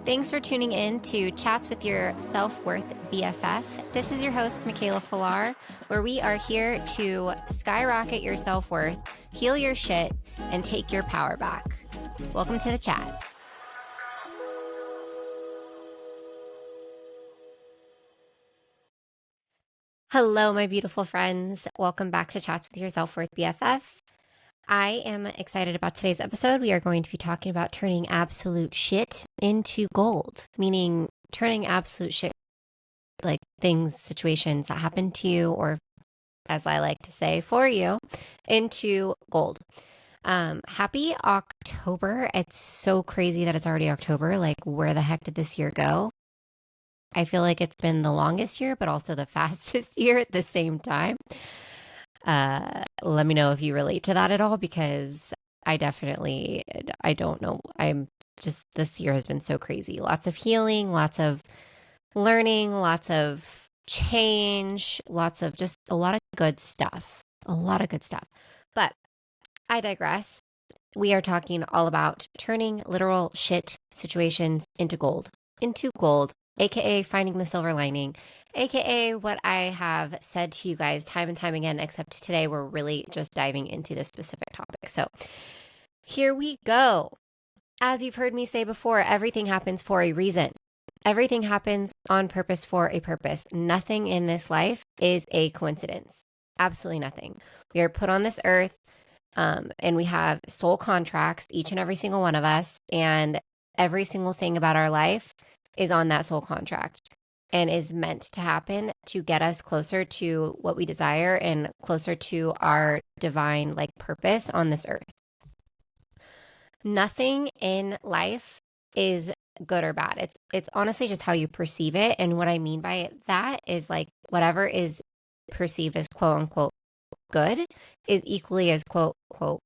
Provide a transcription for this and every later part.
Thanks for tuning in to Chats with Your Self-Worth BFF. This is your host, Michaela Falar, where we are here to skyrocket your self-worth, heal your shit, and take your power back. Welcome to the chat. Hello, my beautiful friends. Welcome back to Chats with Your Self-Worth BFF. I am excited about today's episode. We are going to be talking about turning absolute shit into gold, meaning turning absolute shit, like things, situations that happen to you, or as I like to say, for you, into gold. Happy October. It's so crazy that it's already October. Like, where the heck did this year go? I feel like it's been the longest year, but also the fastest year at the same time. Let me know if you relate to that at all, because I don't know. This year has been so crazy. Lots of healing, lots of learning, lots of change, lots of just a lot of good stuff. A lot of good stuff. But I digress. We are talking all about turning literal shit situations into gold, aka finding the silver lining, aka what I have said to you guys time and time again, except today we're really just diving into this specific topic. So here we go. As you've heard me say before, everything happens for a reason. Everything happens on purpose for a purpose. Nothing in this life is a coincidence. Absolutely nothing. We are put on this earth, and we have soul contracts, each and every single one of us, and every single thing about our life is on that soul contract and is meant to happen to get us closer to what we desire and closer to our divine purpose on this earth. Nothing in life is good or bad. It's honestly just how you perceive it. And what I mean by that is whatever is perceived as quote unquote good is equally as quote unquote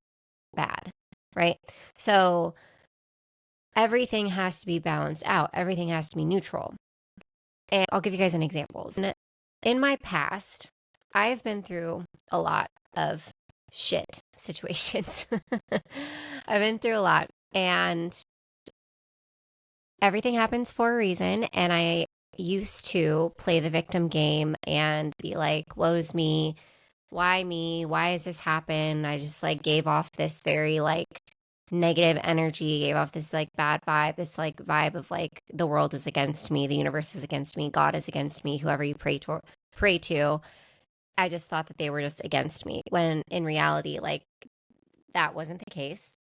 bad, right? So everything has to be balanced out. Everything has to be neutral. And I'll give you guys an example. In my past, I've been through a lot of shit situations. I've been through a lot, and everything happens for a reason. And I used to play the victim game and be like, woe's me. Why me? Why has this happened? I just gave off this very negative energy, gave off this bad vibe, this vibe of the world is against me, the universe is against me, God is against me, whoever you pray to. I just thought that they were just against me, when in reality that wasn't the case.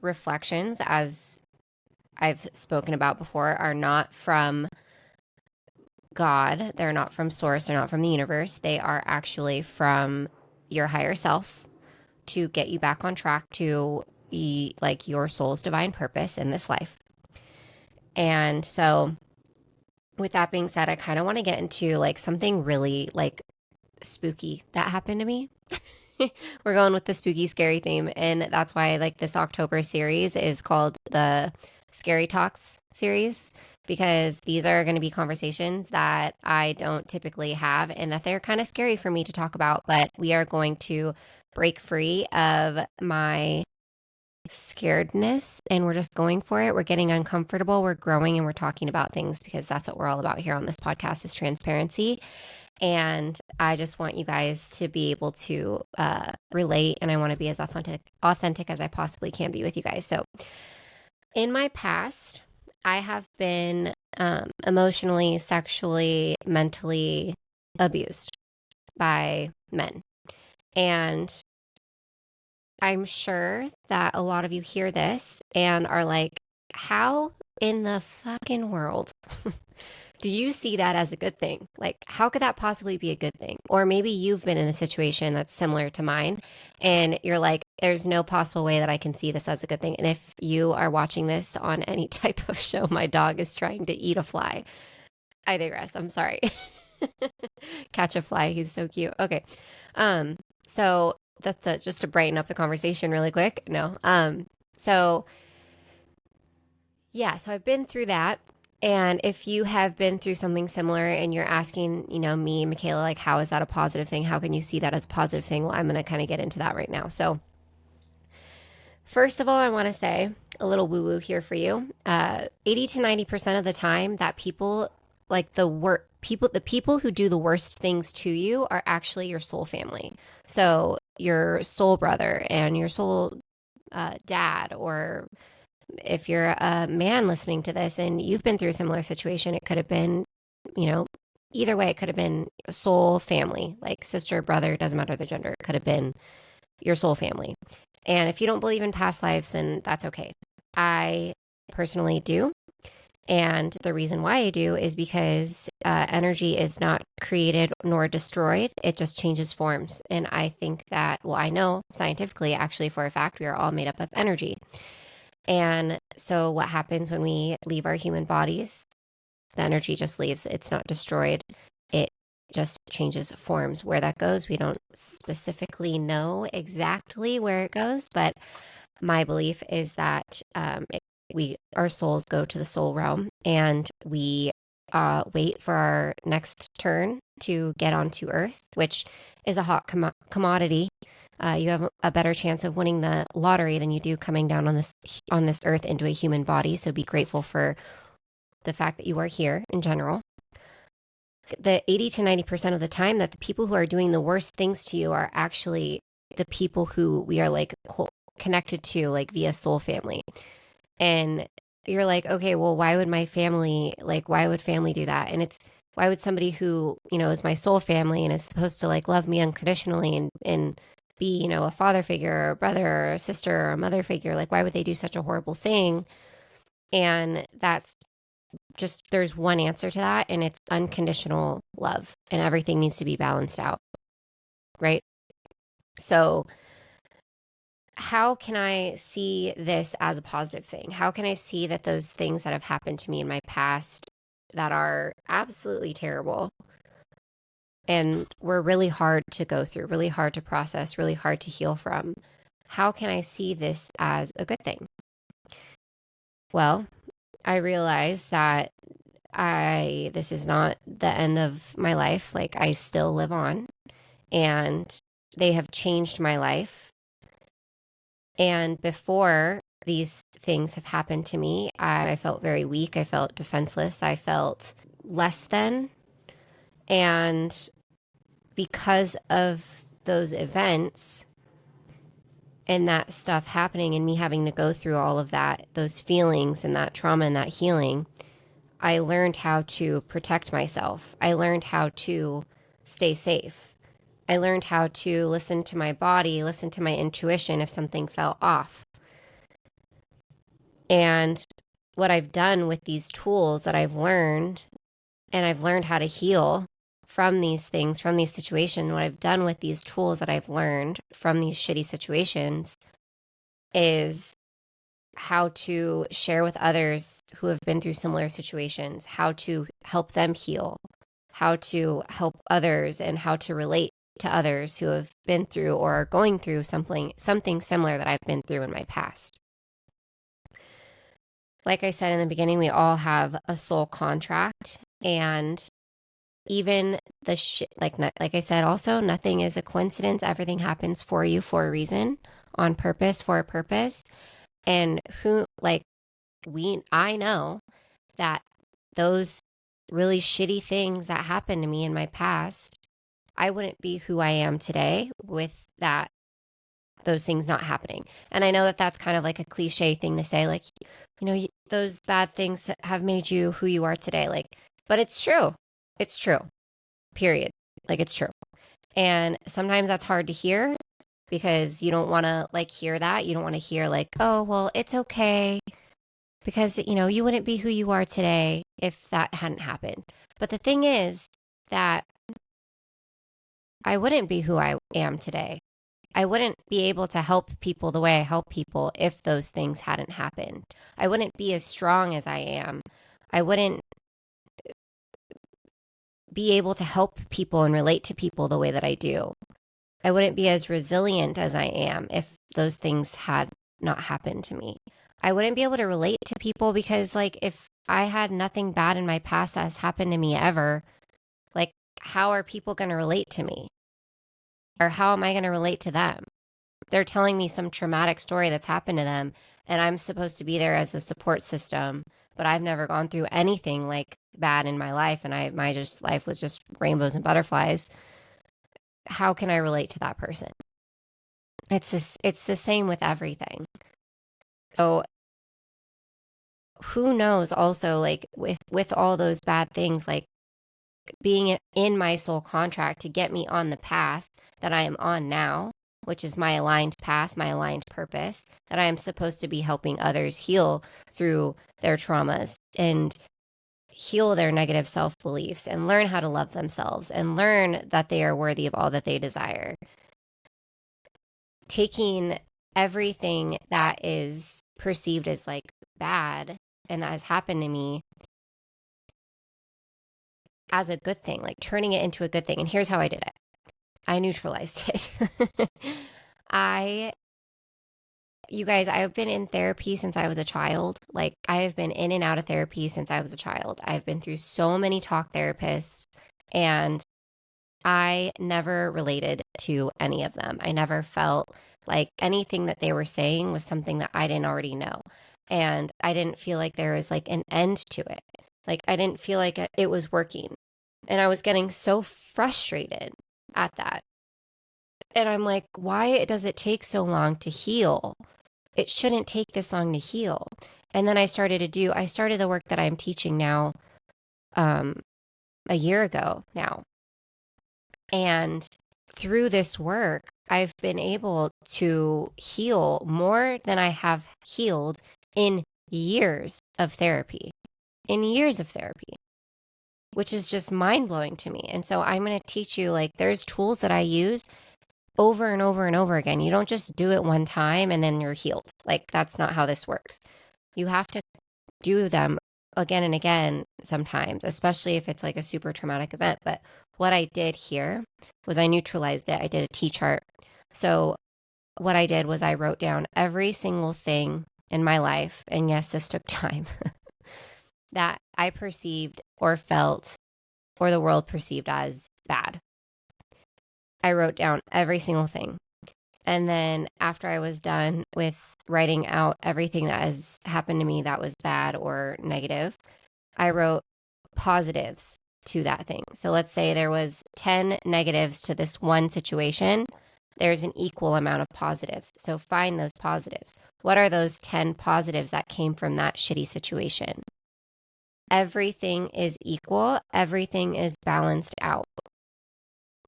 Reflections, as I've spoken about before, are not from God. They're not from source. They're not from the universe. They are actually from your higher self to get you back on track to your soul's divine purpose in this life. And so with that being said, I kind of want to get into something really spooky that happened to me. We're going with the spooky, scary theme. And that's why this October series is called the Scary Talks series, because these are going to be conversations that I don't typically have and that they're kind of scary for me to talk about. But we are going to break free of my scaredness, and we're just going for it. We're getting uncomfortable, we're growing, and we're talking about things, because that's what we're all about here on this podcast, is transparency. And I just want you guys to be able to relate, and I want to be as authentic as I possibly can be with you guys. So in my past, I have been emotionally, sexually, mentally abused by men. And I'm sure that a lot of you hear this and are like, how in the fucking world do you see that as a good thing? How could that possibly be a good thing? Or maybe you've been in a situation that's similar to mine, and you're like, there's no possible way that I can see this as a good thing. And if you are watching this on any type of show, my dog is trying to eat a fly. I digress. I'm sorry. Catch a fly. He's so cute. Okay. So that's just to brighten up the conversation really quick. No. So I've been through that. And if you have been through something similar and you're asking, me, Michaela, how is that a positive thing? How can you see that as a positive thing? Well, I'm going to kind of get into that right now. So first of all, I want to say a little woo woo here for you. 80 to 90% of the time that people like the people who do the worst things to you are actually your soul family. So your soul brother and your soul dad, or if you're a man listening to this and you've been through a similar situation, it could have been, either way, it could have been soul family, like sister, brother, doesn't matter the gender. It could have been your soul family. And if you don't believe in past lives, then that's okay. I personally do. And the reason why I do is because energy is not created nor destroyed. It just changes forms. And I think that, well, I know scientifically, actually, for a fact, we are all made up of energy. And so what happens when we leave our human bodies? The energy just leaves. It's not destroyed. It just changes forms. Where that goes, we don't specifically know exactly where it goes, but my belief is that our souls go to the soul realm, and we wait for our next turn to get onto Earth, which is a hot commodity. You have a better chance of winning the lottery than you do coming down on this Earth into a human body. So be grateful for the fact that you are here in general. The 80 to 90% of the time that the people who are doing the worst things to you are actually the people who we are like connected to, like via soul family. And you're like, okay, well, why would why would family do that? And why would somebody who, is my soul family and is supposed to like love me unconditionally and be, a father figure or a brother or a sister or a mother figure, like why would they do such a horrible thing? And that's just, there's one answer to that, and it's unconditional love, and everything needs to be balanced out, right? So how can I see this as a positive thing? How can I see that those things that have happened to me in my past that are absolutely terrible and were really hard to go through, really hard to process, really hard to heal from, how can I see this as a good thing? Well, I realize that this is not the end of my life. Like, I still live on, and they have changed my life. And before these things have happened to me, I felt very weak. I felt defenseless. I felt less than. And because of those events and that stuff happening and me having to go through all of that, those feelings and that trauma and that healing, I learned how to protect myself. I learned how to stay safe. I learned how to listen to my body, listen to my intuition if something felt off. And what I've done with these tools that I've learned, and I've learned how to heal from these things, from these situations, what I've done with these tools that I've learned from these shitty situations is how to share with others who have been through similar situations, how to help them heal, how to help others, and how to relate to others who have been through or are going through something similar that I've been through in my past. Like I said in the beginning, we all have a soul contract, and even like I said, also, nothing is a coincidence. Everything happens for you for a reason, on purpose, for a purpose. And I know that those really shitty things that happened to me in my past, I wouldn't be who I am today with those things not happening. And I know that that's kind of like a cliche thing to say, like, those bad things have made you who you are today. Like, but it's true. It's true. Period. Like, it's true. And sometimes that's hard to hear because you don't want to hear that. You don't want to hear like, oh, well, it's okay because, you wouldn't be who you are today if that hadn't happened. But the thing is that I wouldn't be who I am today. I wouldn't be able to help people the way I help people if those things hadn't happened. I wouldn't be as strong as I am. I wouldn't be able to help people and relate to people the way that I do. I wouldn't be as resilient as I am if those things had not happened to me. I wouldn't be able to relate to people because, if I had nothing bad in my past that has happened to me ever, how are people going to relate to me? Or how am I going to relate to them? They're telling me some traumatic story that's happened to them, and I'm supposed to be there as a support system, but I've never gone through anything like bad in my life, and my just life was just rainbows and butterflies. How can I relate to that person? It's the same with everything. So who knows also, like with all those bad things, like being in my soul contract to get me on the path that I am on now, which is my aligned path, my aligned purpose, that I am supposed to be helping others heal through their traumas and heal their negative self-beliefs and learn how to love themselves and learn that they are worthy of all that they desire. Taking everything that is perceived as like bad and that has happened to me as a good thing, like turning it into a good thing. And here's how I did it. I neutralized it. You guys, I've been in therapy since I was a child. Like, I have been in and out of therapy since I was a child. I've been through so many talk therapists, and I never related to any of them. I never felt like anything that they were saying was something that I didn't already know. And I didn't feel like there was like an end to it. Like, I didn't feel like it was working. And I was getting so frustrated at that. And I'm like, why does it take so long to heal? It shouldn't take this long to heal. And then I started the work that I'm teaching now, a year ago now. And through this work, I've been able to heal more than I have healed in years of therapy, which is just mind blowing to me. And so I'm going to teach you, like, there's tools that I use over and over and over again. You don't just do it one time and then you're healed. Like, that's not how this works. You have to do them again and again sometimes, especially if it's like a super traumatic event. But what I did here was I neutralized it. I did a T-chart. So what I did was I wrote down every single thing in my life, and yes, this took time, that I perceived or felt or the world perceived as bad. I wrote down every single thing. And then after I was done with writing out everything that has happened to me that was bad or negative, I wrote positives to that thing. So let's say there was 10 negatives to this one situation. There's an equal amount of positives. So find those positives. What are those 10 positives that came from that shitty situation? Everything is equal. Everything is balanced out.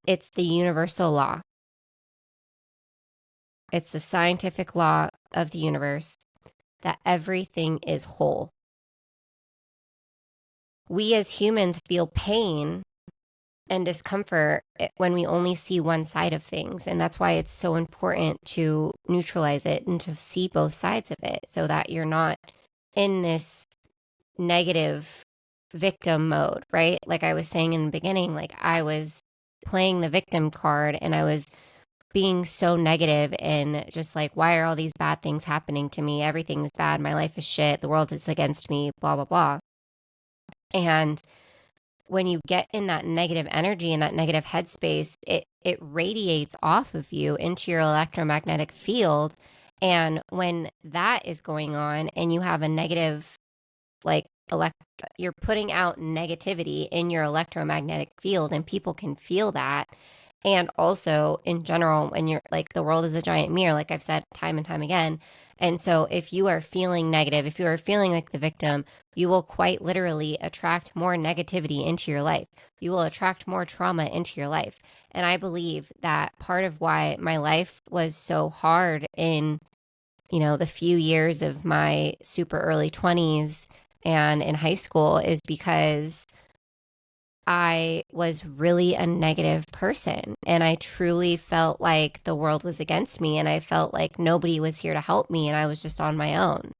It's the universal law. It's the scientific law of the universe that everything is whole. We as humans feel pain and discomfort when we only see one side of things. And that's why it's so important to neutralize it and to see both sides of it so that you're not in this negative victim mode, right? Like I was saying in the beginning, like I was playing the victim card and I was being so negative and just like, why are all these bad things happening to me? Everything is bad. My life is shit. The world is against me, blah, blah, blah. And when you get in that negative energy and that negative headspace, it radiates off of you into your electromagnetic field. And when that is going on and you have a negative, like, you're putting out negativity in your electromagnetic field and people can feel that. And also in general, when you're like, the world is a giant mirror, like I've said time and time again. And so if you are feeling negative, if you are feeling like the victim, you will quite literally attract more negativity into your life. You will attract more trauma into your life. And I believe that part of why my life was so hard in, the few years of my super early 20s and in high school is because I was really a negative person and I truly felt like the world was against me and I felt like nobody was here to help me and I was just on my own.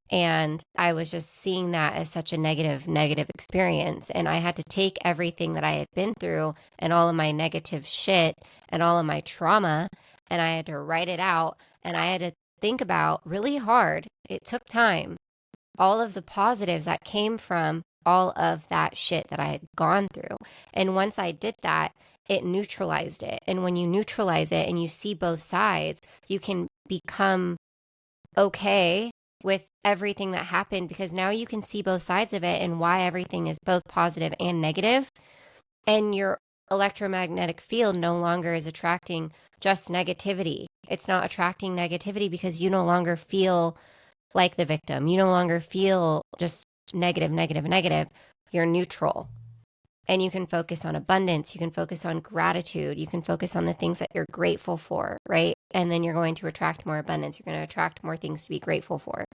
And I was just seeing that as such a negative experience. And I had to take everything that I had been through and all of my negative shit and all of my trauma and I had to write it out and I had to think about really hard. It took time. All of the positives that came from all of that shit that I had gone through. And once I did that, it neutralized it. And when you neutralize it and you see both sides, you can become okay with everything that happened, because now you can see both sides of it and why everything is both positive and negative. And your electromagnetic field no longer is attracting just negativity. It's not attracting negativity because you no longer feel like the victim. You no longer feel just negative, negative, negative. You're neutral. And you can focus on abundance. You can focus on gratitude. You can focus on the things that you're grateful for, right? And then you're going to attract more abundance. You're going to attract more things to be grateful for.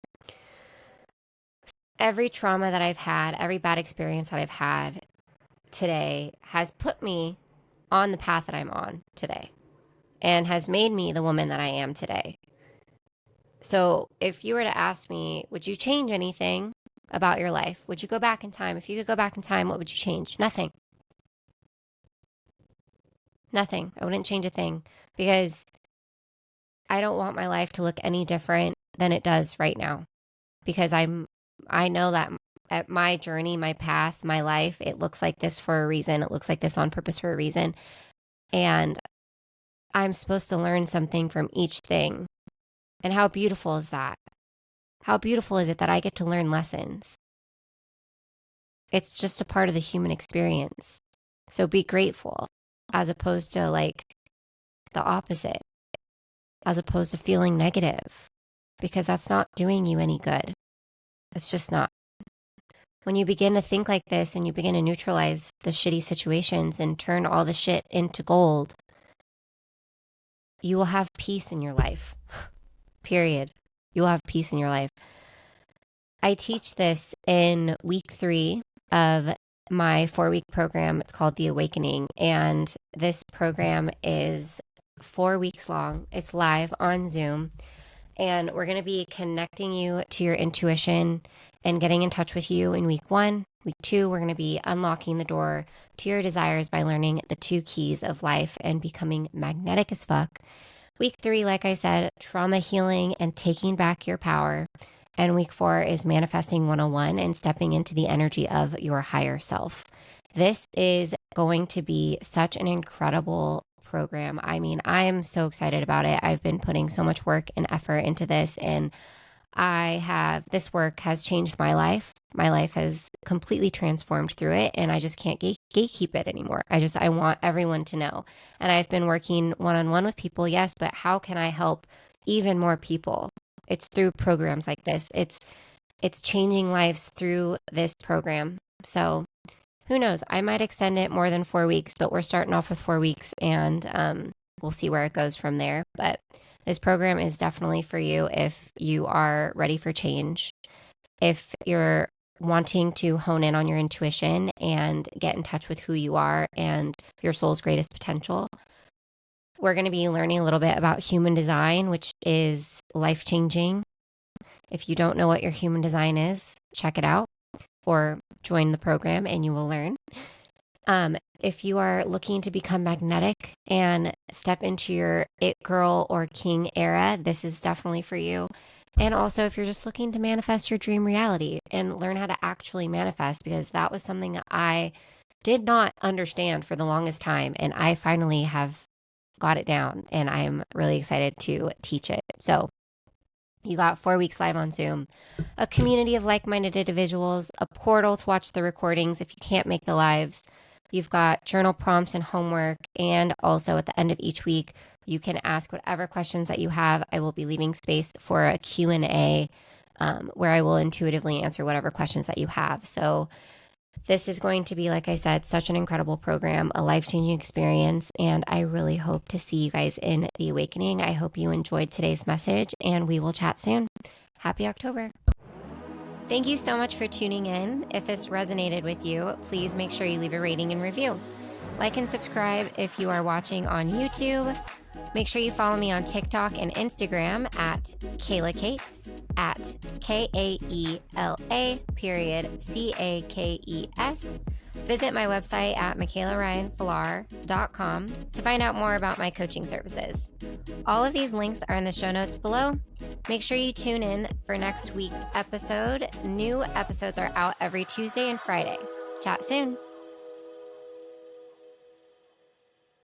Every trauma that I've had, every bad experience that I've had today has put me on the path that I'm on today and has made me the woman that I am today. So if you were to ask me, would you change anything about your life? Would you go back in time? If you could go back in time, what would you change? Nothing. Nothing. I wouldn't change a thing because I don't want my life to look any different than it does right now, because I know that at my journey, my path, my life, it looks like this for a reason. It looks like this on purpose for a reason. And I'm supposed to learn something from each thing. And how beautiful is that? How beautiful is it that I get to learn lessons? It's just a part of the human experience. So be grateful, as opposed to like the opposite, as opposed to feeling negative, because that's not doing you any good. It's just not. When you begin to think like this and you begin to neutralize the shitty situations and turn all the shit into gold, you will have peace in your life. Period. You will have peace in your life. I teach this in week 3 of my 4-week program. It's called The Awakening. And this program is 4 weeks long. It's live on Zoom. And we're going to be connecting you to your intuition and getting in touch with you in week 1. Week 2, we're going to be unlocking the door to your desires by learning the 2 keys of life and becoming magnetic as fuck. Week 3, like I said, trauma healing and taking back your power. And week 4 is manifesting 101 and stepping into the energy of your higher self. This is going to be such an incredible program. I mean, I am so excited about it. I've been putting so much work and effort into this, and this work has changed my life. My life has completely transformed through it, and I just can't gatekeep it anymore. I want everyone to know. And I've been working one-on-one with people, yes, but how can I help even more people? It's through programs like this. It's changing lives through this program. So who knows? I might extend it more than 4 weeks, but we're starting off with 4 weeks, and we'll see where it goes from there. But this program is definitely for you if you are ready for change, if you're wanting to hone in on your intuition and get in touch with who you are and your soul's greatest potential. We're going to be learning a little bit about human design, which is life-changing. If you don't know what your human design is, check it out or join the program and you will learn. If you are looking to become magnetic and step into your it girl or king era, this is definitely for you. And also if you're just looking to manifest your dream reality and learn how to actually manifest, because that was something that I did not understand for the longest time. And I finally have got it down and I am really excited to teach it. So you got 4 weeks live on Zoom, a community of like-minded individuals, a portal to watch the recordings if you can't make the lives. You've got journal prompts and homework. And also at the end of each week, you can ask whatever questions that you have. I will be leaving space for a Q&A where I will intuitively answer whatever questions that you have. So this is going to be, like I said, such an incredible program, a life-changing experience, and I really hope to see you guys in The Awakening. I hope you enjoyed today's message, and we will chat soon. Happy October. Thank you so much for tuning in. If this resonated with you, please make sure you leave a rating and review. Like and subscribe if you are watching on YouTube. Make sure you follow me on TikTok and Instagram at Kayla Cakes, at KAELA_CAKES. Visit my website at MichaelaRyanFalar.com to find out more about my coaching services. All of these links are in the show notes below. Make sure you tune in for next week's episode. New episodes are out every Tuesday and Friday. Chat soon.